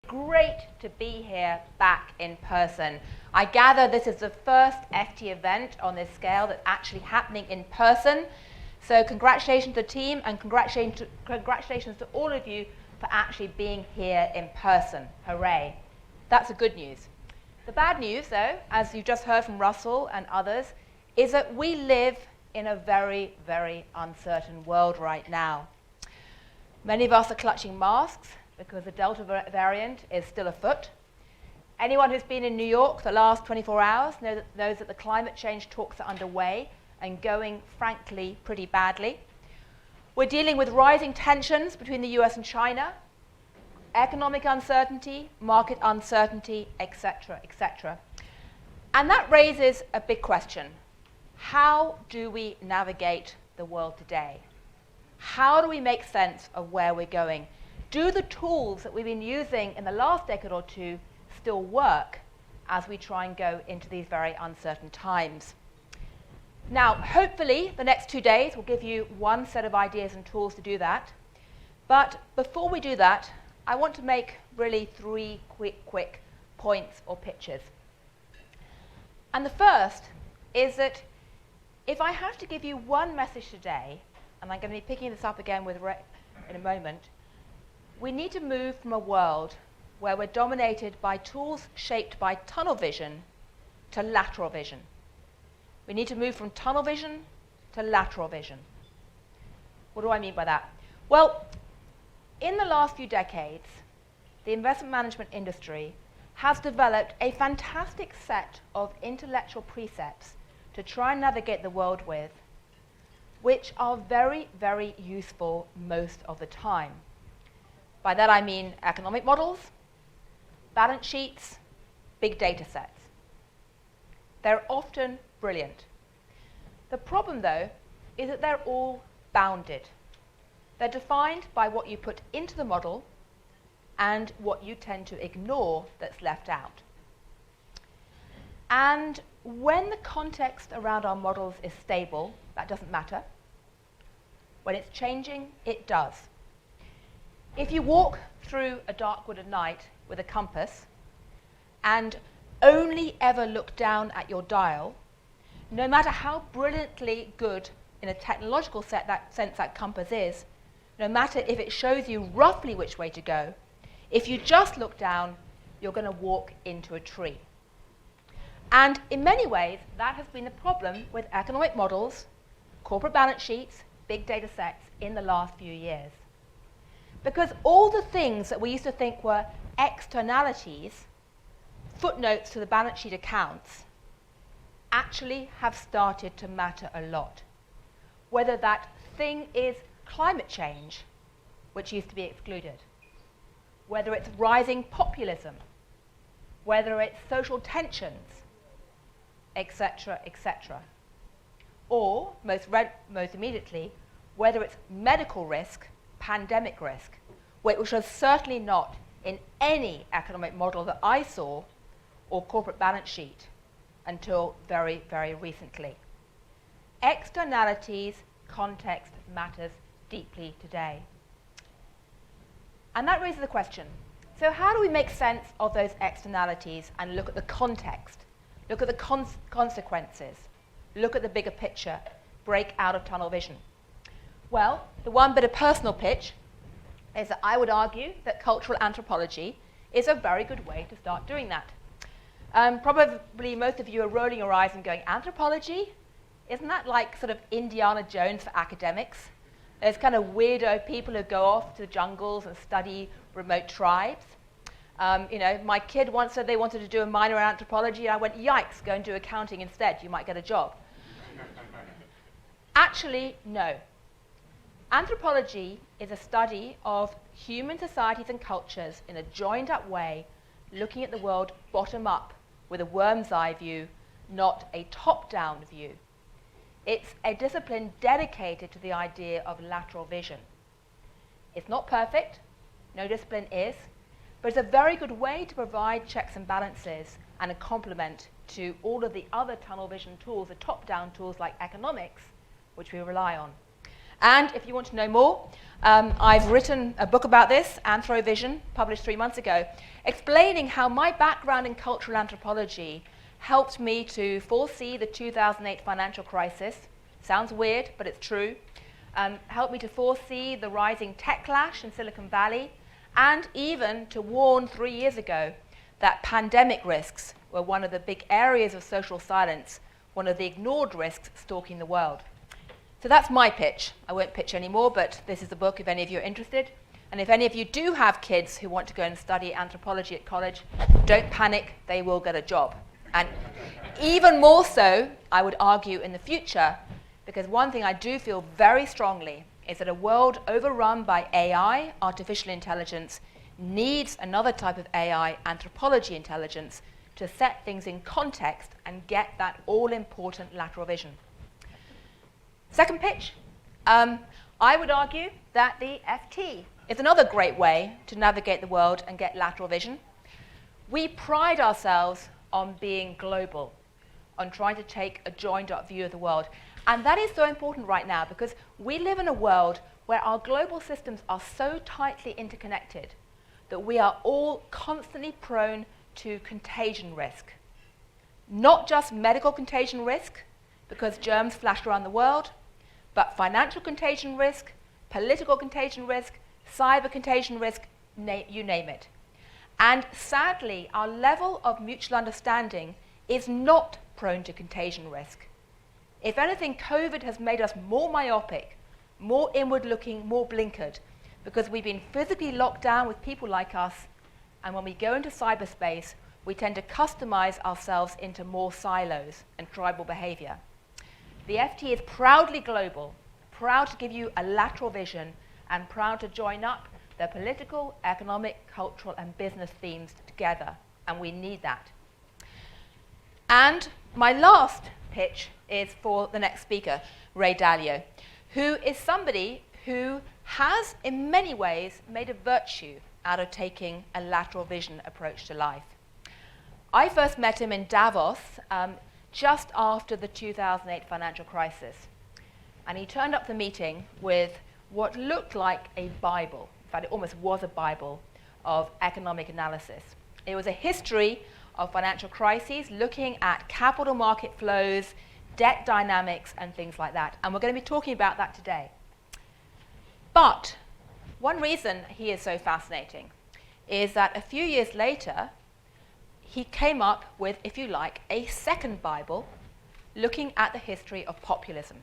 Great to be here back in person. I gather this is the first FT event on this scale that's actually happening in person. So congratulations to the team and congratulations to all of you for actually being here in person. Hooray. That's the good news. The bad news, though, as you just heard from Russell and others, is that we live in a very, very uncertain world right now. Many of us are clutching masks because the Delta variant is still afoot. Anyone who's been in New York the last 24 hours knows that the climate change talks are underway and going, frankly, pretty badly. We're dealing with rising tensions between the US and China, economic uncertainty, market uncertainty, etc., etc. And that raises a big question. How do we navigate the world today? How do we make sense of where we're going? Do the tools that we've been using in the last decade or two still work as we try and go into these very uncertain times? Now, hopefully, the next 2 days will give you one set of ideas and tools to do that. But before we do that, I want to make really 3 quick points or pictures. And the first is that if I have to give you one message today, and I'm going to be picking this up again with in a moment, we need to move from a world where we're dominated by tools shaped by tunnel vision to lateral vision. We need to move from tunnel vision to lateral vision. What do I mean by that? Well, in the last few decades, the investment management industry has developed a fantastic set of intellectual precepts to try and navigate the world with, which are very, very useful most of the time. By that I mean economic models, balance sheets, big data sets. They're often brilliant. The problem, though, is that they're all bounded. They're defined by what you put into the model and what you tend to ignore that's left out. And when the context around our models is stable, that doesn't matter. When it's changing, it does. If you walk through a dark wood at night with a compass and only ever look down at your dial, no matter how brilliantly good in a technological sense that compass is, no matter if it shows you roughly which way to go, if you just look down, you're going to walk into a tree. And in many ways, that has been the problem with economic models, corporate balance sheets, big data sets in the last few years. Because all the things that we used to think were externalities, footnotes to the balance sheet accounts, actually have started to matter a lot. Whether that thing is climate change, which used to be excluded, whether it's rising populism, whether it's social tensions, etc., etc. Or, most immediately, whether it's medical risk, pandemic risk, which was certainly not in any economic model that I saw or corporate balance sheet until very, very recently. Externalities, context matters deeply today. And that raises the question, so how do we make sense of those externalities and look at the context, look at the consequences, look at the bigger picture, break out of tunnel vision? Well, the one bit of personal pitch is that I would argue that cultural anthropology is a very good way to start doing that. Probably most of you are rolling your eyes and going, anthropology? Isn't that like sort of Indiana Jones for academics? There's kind of weirdo people who go off to the jungles and study remote tribes. My kid once said they wanted to do a minor in anthropology, and I went, yikes, go and do accounting instead, you might get a job. Actually, no. Anthropology is a study of human societies and cultures in a joined-up way, looking at the world bottom-up with a worm's eye view, not a top-down view. It's a discipline dedicated to the idea of lateral vision. It's not perfect, no discipline is, but it's a very good way to provide checks and balances and a complement to all of the other tunnel vision tools, the top-down tools like economics, which we rely on. And if you want to know more, I've written a book about this, Anthro-Vision, published 3 months ago, explaining how my background in cultural anthropology helped me to foresee the 2008 financial crisis. Sounds weird, but it's true. Helped me to foresee the rising tech clash in Silicon Valley, and even to warn 3 years ago that pandemic risks were one of the big areas of social silence, one of the ignored risks stalking the world. So that's my pitch. I won't pitch anymore, but this is the book if any of you are interested. And if any of you do have kids who want to go and study anthropology at college, don't panic, they will get a job. And even more so, I would argue, in the future, because one thing I do feel very strongly is that a world overrun by AI, artificial intelligence, needs another type of AI, anthropology intelligence, to set things in context and get that all-important lateral vision. Second pitch, I would argue that the FT is another great way to navigate the world and get lateral vision. We pride ourselves on being global, on trying to take a joined-up view of the world. And that is so important right now because we live in a world where our global systems are so tightly interconnected that we are all constantly prone to contagion risk. Not just medical contagion risk, because germs flash around the world, but financial contagion risk, political contagion risk, cyber contagion risk, you name it. And sadly, our level of mutual understanding is not prone to contagion risk. If anything, COVID has made us more myopic, more inward-looking, more blinkered, because we've been physically locked down with people like us, and when we go into cyberspace, we tend to customize ourselves into more silos and tribal behavior. The FT is proudly global, proud to give you a lateral vision, and proud to join up the political, economic, cultural, and business themes together, and we need that. And my last pitch is for the next speaker, Ray Dalio, who is somebody who has, in many ways, made a virtue out of taking a lateral vision approach to life. I first met him in Davos just after the 2008 financial crisis. And he turned up the meeting with what looked like a Bible. In fact, it almost was a Bible of economic analysis. It was a history of financial crises, looking at capital market flows, debt dynamics, and things like that. And we're going to be talking about that today. But one reason he is so fascinating is that a few years later, he came up with, if you like, a second Bible looking at the history of populism.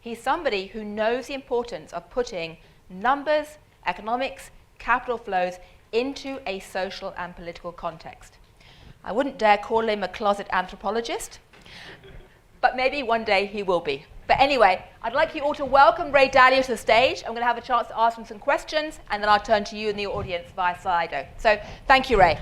He's somebody who knows the importance of putting numbers, economics, capital flows into a social and political context. I wouldn't dare call him a closet anthropologist, but maybe one day he will be. But anyway, I'd like you all to welcome Ray Dalio to the stage. I'm going to have a chance to ask him some questions, and then I'll turn to you in the audience via Slido. So thank you, Ray.